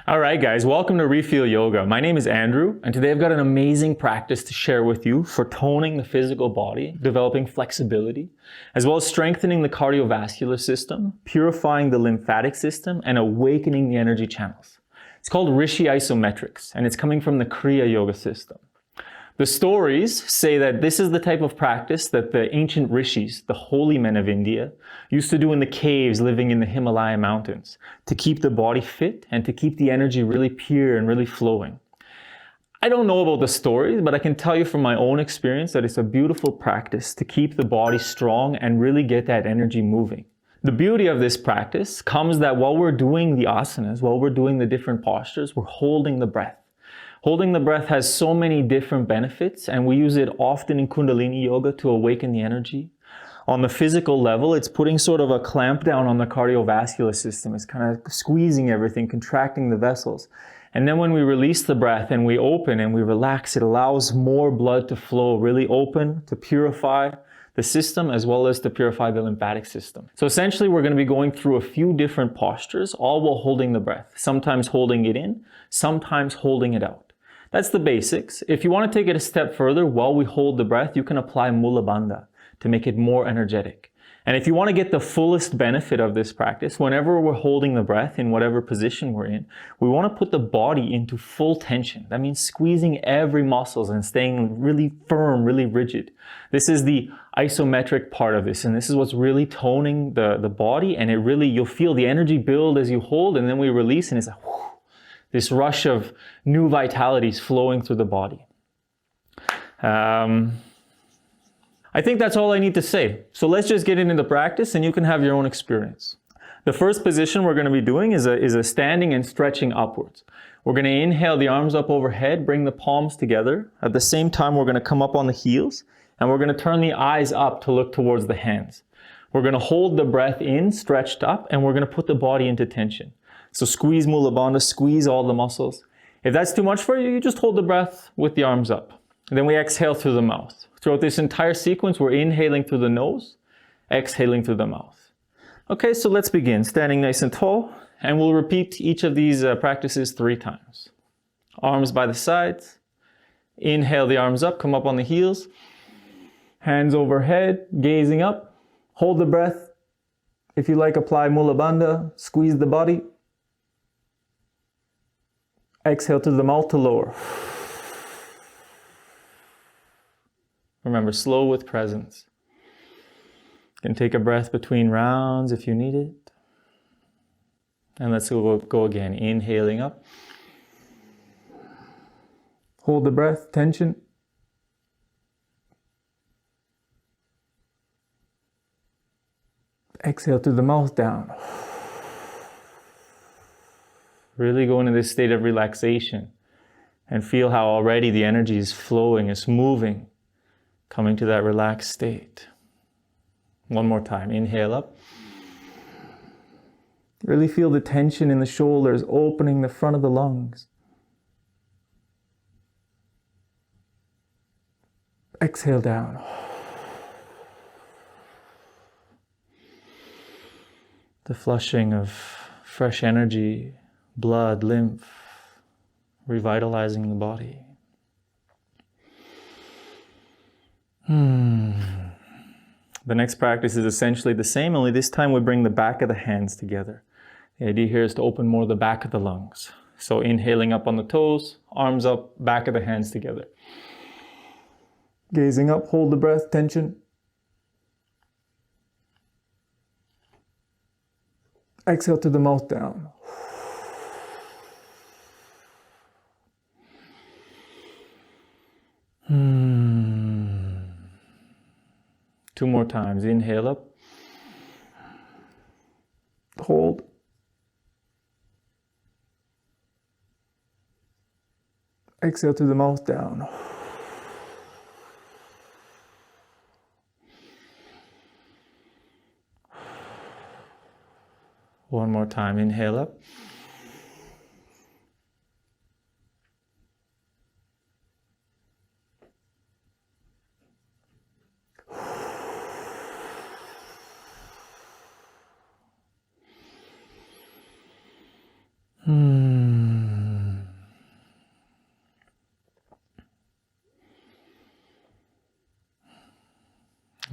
All right, guys, welcome to Refeel Yoga. My name is Andrew, and today I've got an amazing practice to share with you for toning the physical body, developing flexibility, as well as strengthening the cardiovascular system, purifying the lymphatic system, and awakening the energy channels. It's called Rishi Isometrics, and it's coming from the Kriya Yoga system. The stories say that this is the type of practice that the ancient rishis, the holy men of India, used to do in the caves living in the Himalaya mountains to keep the body fit and to keep the energy really pure and really flowing. I don't know about the stories, but I can tell you from my own experience that it's a beautiful practice to keep the body strong and really get that energy moving. The beauty of this practice comes that while we're doing the asanas, while we're doing the different postures, we're holding the breath. Holding the breath has so many different benefits, and we use it often in Kundalini Yoga to awaken the energy. On the physical level, it's putting sort of a clamp down on the cardiovascular system. It's kind of squeezing everything, contracting the vessels. And then when we release the breath and we open and we relax, it allows more blood to flow, really open, to purify the system as well as to purify the lymphatic system. So essentially, we're going to be going through a few different postures, all while holding the breath. Sometimes holding it in, sometimes holding it out. That's the basics. If you want to take it a step further, while we hold the breath, you can apply Mula Bandha to make it more energetic. And if you want to get the fullest benefit of this practice, whenever we're holding the breath in whatever position we're in, we want to put the body into full tension. That means squeezing every muscles and staying really firm, really rigid. This is the isometric part of this, and this is what's really toning the body, and you'll feel the energy build as you hold, and then we release, and it's like, whoo, this rush of new vitalities flowing through the body. I think that's all I need to say. So let's just get into the practice and you can have your own experience. The first position we're going to be doing is a standing and stretching upwards. We're going to inhale the arms up overhead, bring the palms together. At the same time, we're going to come up on the heels and we're going to turn the eyes up to look towards the hands. We're going to hold the breath in, stretched up, and we're going to put the body into tension. So squeeze Mula Bandha, squeeze all the muscles. If that's too much for you, you just hold the breath with the arms up. And then we exhale through the mouth. Throughout this entire sequence, we're inhaling through the nose, exhaling through the mouth. Okay, so let's begin. Standing nice and tall, and we'll repeat each of these practices 3 times. Arms by the sides. Inhale the arms up, come up on the heels. Hands overhead, gazing up. Hold the breath. If you like, apply Mula Bandha, squeeze the body. Exhale to the mouth to lower. Remember, slow with presence. You can take a breath between rounds if you need it. And let's go again. Inhaling up. Hold the breath, tension. Exhale to the mouth, down. Really go into this state of relaxation and feel how already the energy is flowing, it's moving, coming to that relaxed state. One more time, inhale up. Really feel the tension in the shoulders, opening the front of the lungs. Exhale down. The flushing of fresh energy, blood, lymph, revitalizing the body. The next practice is essentially the same, only this time we bring the back of the hands together. The idea here is to open more the back of the lungs. So inhaling up on the toes, arms up, back of the hands together. Gazing up, hold the breath, tension. Exhale to the mouth, down. Two more times. Inhale up. Hold. Exhale to the mouth, down. One more time. Inhale up.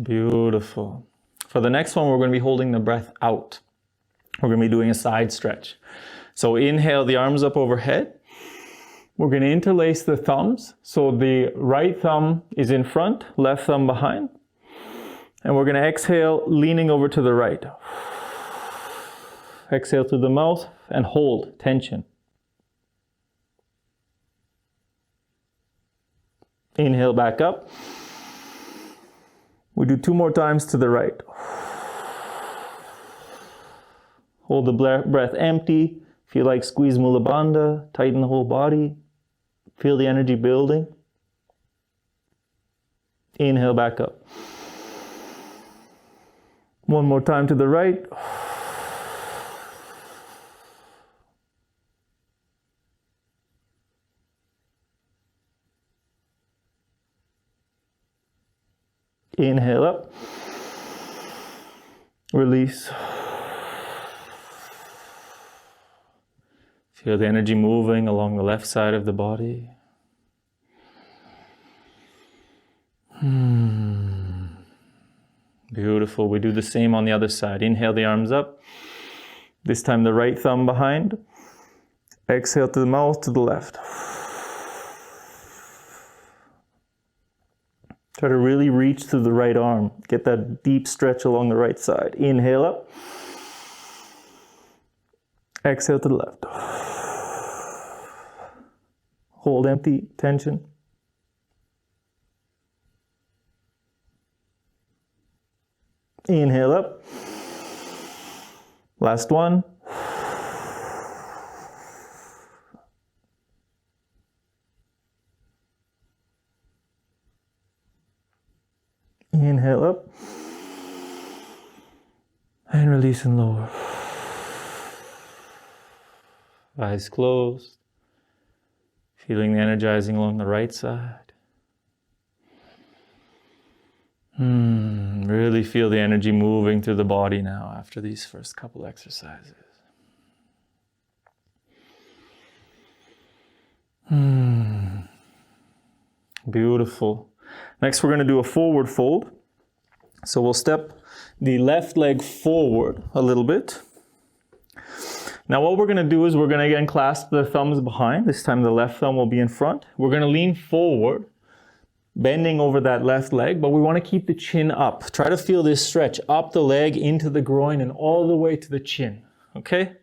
Beautiful. For the next one, we're going to be holding the breath out. We're going to be doing a side stretch. So inhale the arms up overhead. We're going to interlace the thumbs. So the right thumb is in front, left thumb behind. And we're going to exhale, leaning over to the right. Exhale through the mouth and hold tension. Inhale back up. We do 2 more times to the right. Hold the breath empty. Feel like squeeze Mula Bandha. Tighten the whole body. Feel the energy building. Inhale back up. 1 more time to the right. Inhale up. Release. Feel the energy moving along the left side of the body. Beautiful. We do the same on the other side. Inhale the arms up. This time the right thumb behind. Exhale to the mouth to the left. Try to really reach through the right arm. Get that deep stretch along the right side. Inhale up. Exhale to the left. Hold empty, tension. Inhale up. Last one. Inhale up. And release and lower. Eyes closed. Feeling the energizing along the right side. Really feel the energy moving through the body now after these first couple exercises. Beautiful. Next, we're going to do a forward fold. So we'll step the left leg forward a little bit. Now what we're going to do is we're going to again clasp the thumbs behind. This time the left thumb will be in front. We're going to lean forward, bending over that left leg, but we want to keep the chin up. Try to feel this stretch up the leg into the groin and all the way to the chin. Okay?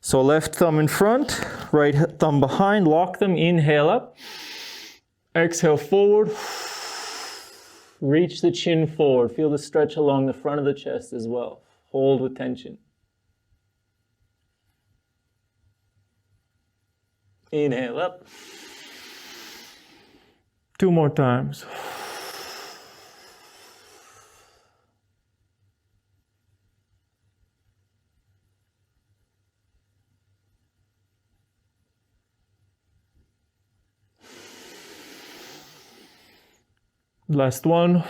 So left thumb in front, right thumb behind, lock them, inhale up. Exhale forward. Reach the chin forward. Feel the stretch along the front of the chest as well. Hold with tension. Inhale up. 2 more times. Last one.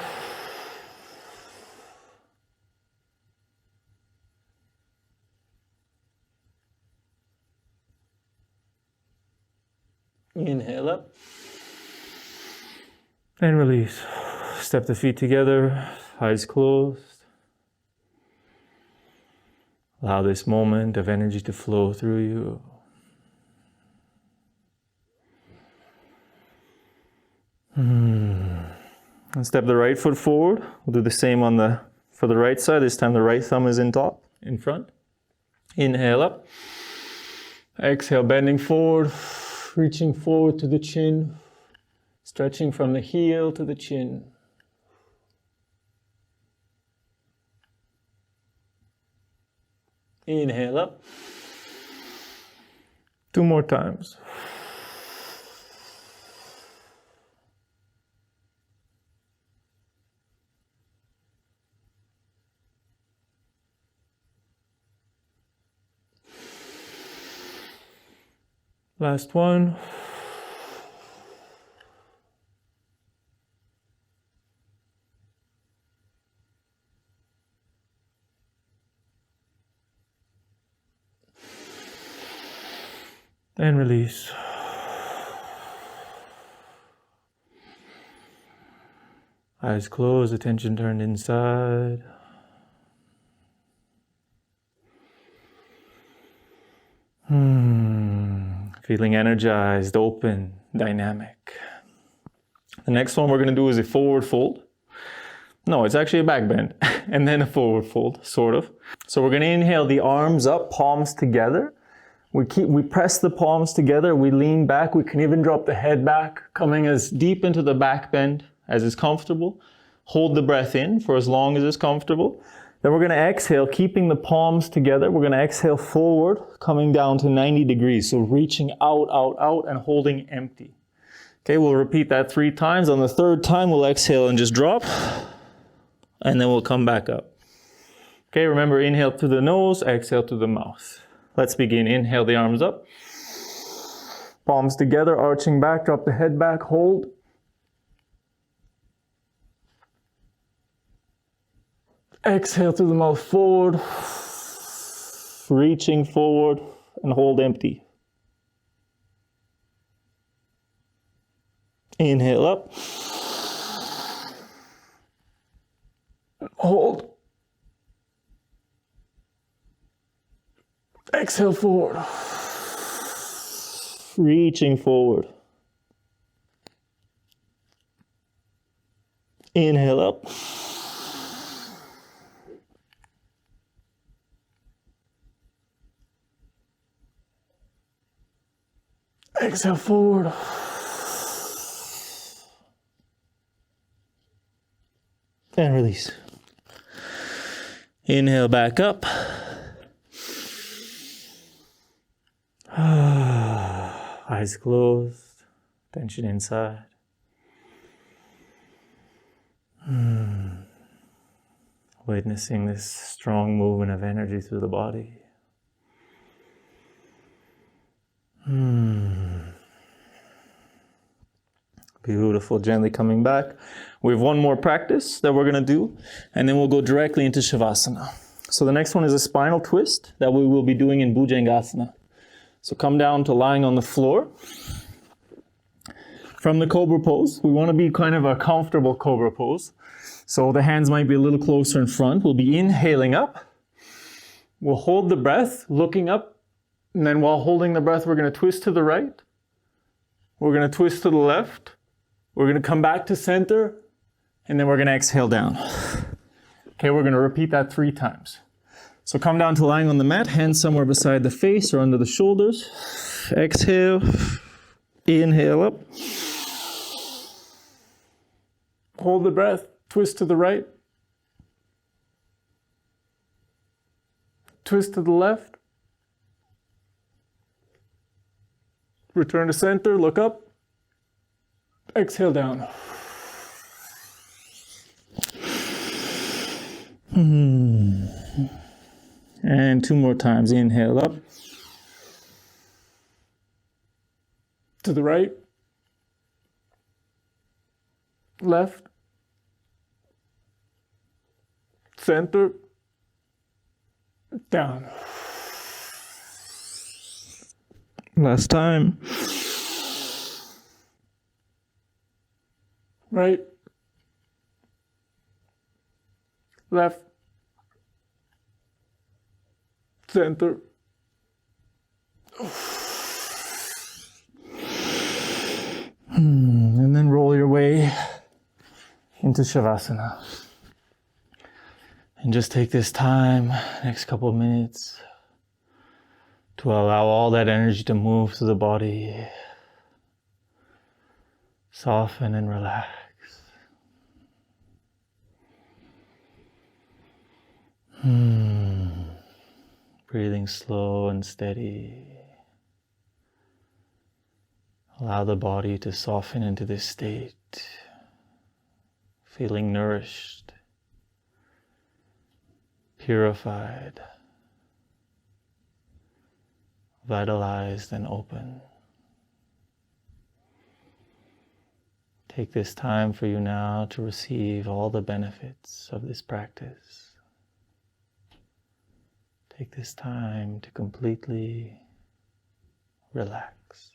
Inhale up. And release. Step the feet together, eyes closed. Allow this moment of energy to flow through you. And step the right foot forward. We'll do the same for the right side. This time the right thumb is in front. Inhale up. Exhale, bending forward, reaching forward to the chin, stretching from the heel to the chin. Inhale up. 2 more times. Last one. And release. Eyes closed, attention turned inside. Feeling energized, open, dynamic. The next one we're going to do is a forward fold. No, it's actually a back bend and then a forward fold, sort of. So we're going to inhale the arms up, palms together. We press the palms together, we lean back, we can even drop the head back, coming as deep into the back bend as is comfortable. Hold the breath in for as long as is comfortable. Then we're going to exhale, keeping the palms together. We're going to exhale forward, coming down to 90 degrees. So reaching out, out, out, and holding empty. Okay, we'll repeat that 3 times. On the 3rd time, we'll exhale and just drop. And then we'll come back up. Okay, remember, inhale through the nose, exhale through the mouth. Let's begin. Inhale the arms up. Palms together, arching back, drop the head back, hold. Exhale through the mouth forward, reaching forward, and hold empty. Inhale up. Hold. Exhale forward. Reaching forward. Inhale up. Exhale forward. And release. Inhale back up. Eyes closed. Tension inside. Witnessing this strong movement of energy through the body. Beautiful. Gently coming back. We have one more practice that we're going to do, and then we'll go directly into Savasana. So the next one is a spinal twist that we will be doing in Bhujangasana. So come down to lying on the floor. From the Cobra pose, we want to be kind of a comfortable Cobra pose. So the hands might be a little closer in front. We'll be inhaling up. We'll hold the breath, looking up. And then while holding the breath, we're going to twist to the right. We're going to twist to the left. We're going to come back to center. And then we're going to exhale down. Okay, we're going to repeat that 3 times. So come down to lying on the mat, hands somewhere beside the face or under the shoulders. Exhale. Inhale up. Hold the breath. Twist to the right. Twist to the left. Return to center. Look up. Exhale down. And 2 more times. Inhale up. To the right. Left. Center. Down. Last time. Right. Left. Center. And then roll your way into Savasana. And just take this time, next couple of minutes, to allow all that energy to move through the body. Soften and relax. Breathing slow and steady. Allow the body to soften into this state. Feeling nourished, purified, vitalized and open. Take this time for you now to receive all the benefits of this practice. Take this time to completely relax.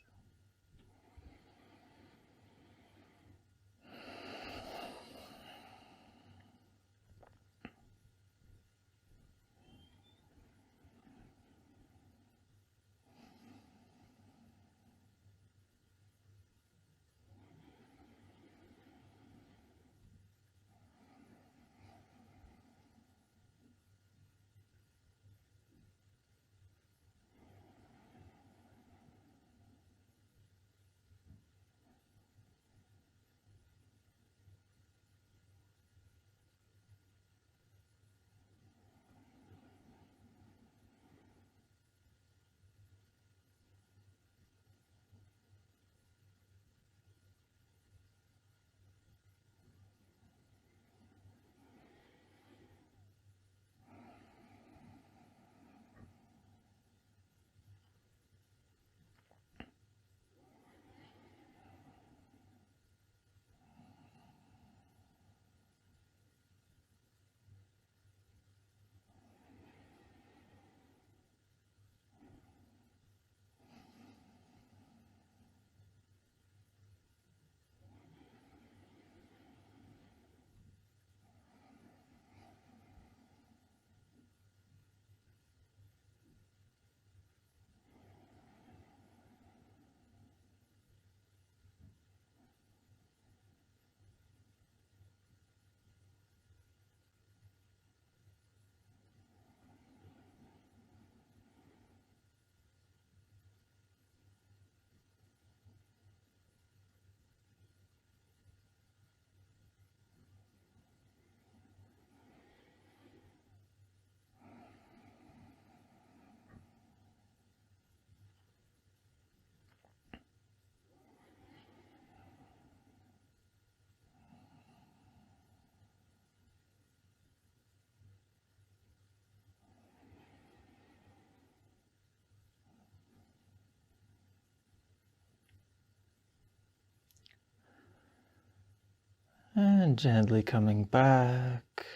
And gently coming back.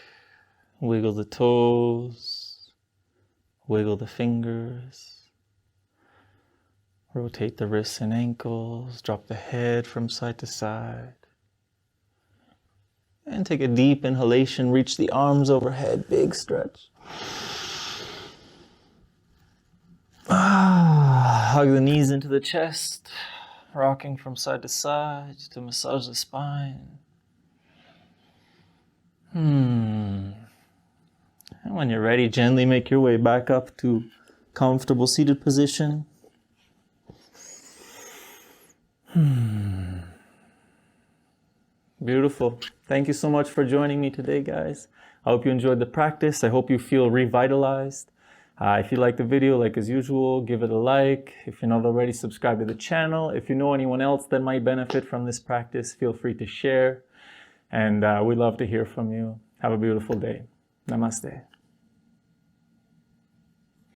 Wiggle the toes. Wiggle the fingers. Rotate the wrists and ankles. Drop the head from side to side. And take a deep inhalation. Reach the arms overhead. Big stretch. Hug the knees into the chest. Rocking from side to side to massage the spine. And when you're ready, gently make your way back up to comfortable seated position. Beautiful. Thank you so much for joining me today, guys. I hope you enjoyed the practice. I hope you feel revitalized. If you like the video, like as usual, give it a like. If you're not already, subscribe to the channel. If you know anyone else that might benefit from this practice, feel free to share. And we'd love to hear from you. Have a beautiful day. Namaste.